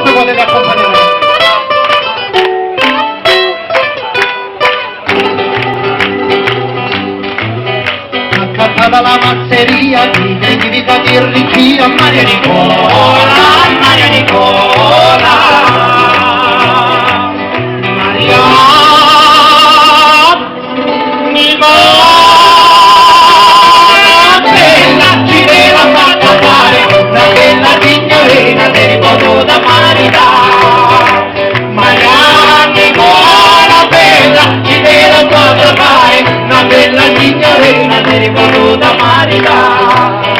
mi potete accompagnare. Accattata la masseria di creatività di regia, Maria Nicola, Maria Nicola, Maria Nicola, bella ci deve fatta fare, una bella signorina ti ripotuta maritare. Maria Nicola, bella ci deve fatta fare, una bella signorina ti ripotuta maritare.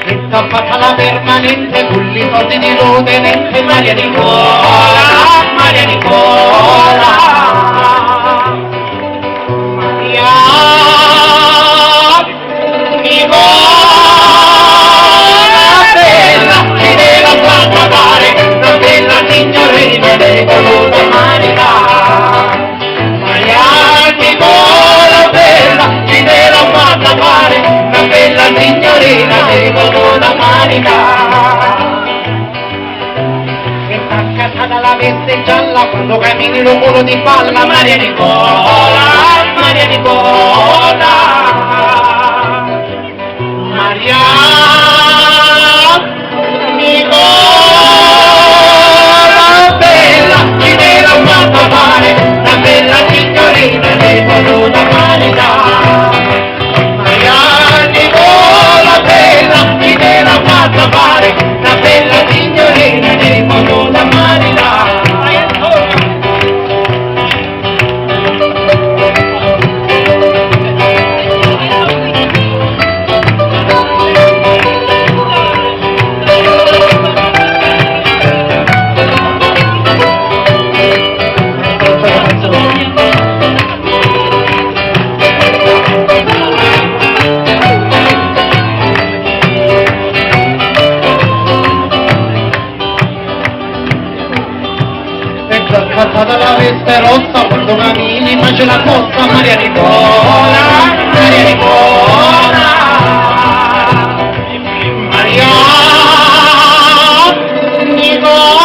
E t'ha fatta la permanente con i soldi di tenente, Maria Nicola, Maria Nicola, Maria Nicola, bella ci deve fatta fare, una bella signorina ti ripotuta maritare. Maria Nicola, bella ci deve fatta fare, una bella signorina ti ripotuta maritare. E t'ha accasata la veste gialla quando cammini lo culo di palla, Maria Nicola, Maria Nicola, Maria Nicola, bella ci deve fatta fare, una bella signorina ti ripotuta maritare. Maria Nicola, bella ci deve fatta fare, una bella signorina ti ripotuta maritare. Accattata la veste rossa quando cammini ma c'è la costa, Maria Nicola, Maria Nicola, Maria Nicola,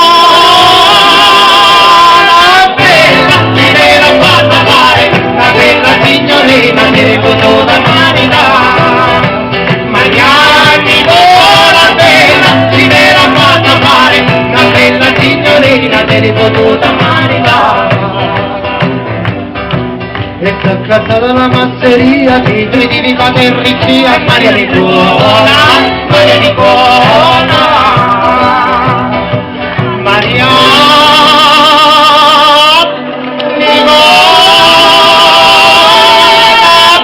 bella ci deve fatta fare, una bella signorina ti ripotuta maritare. Maria Nicola, bella ci deve fatta fare, una bella signorina ti ripotuta maritare. E t'ha accattata la masseria di creatività e regia, Maria Nicola, Maria Nicola, Maria Nicola,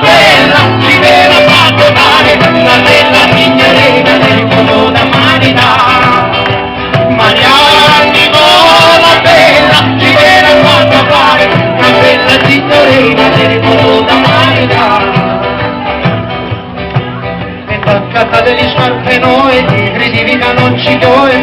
bella ci deve fatta fare, una bella signorina ti ripotuta maritare. Maria Nicola, bella ci deve fatta fare, una bella signorina ti ripotuta maritare. E t'ha accattata gli scarpe noi, di creatività non ci do, e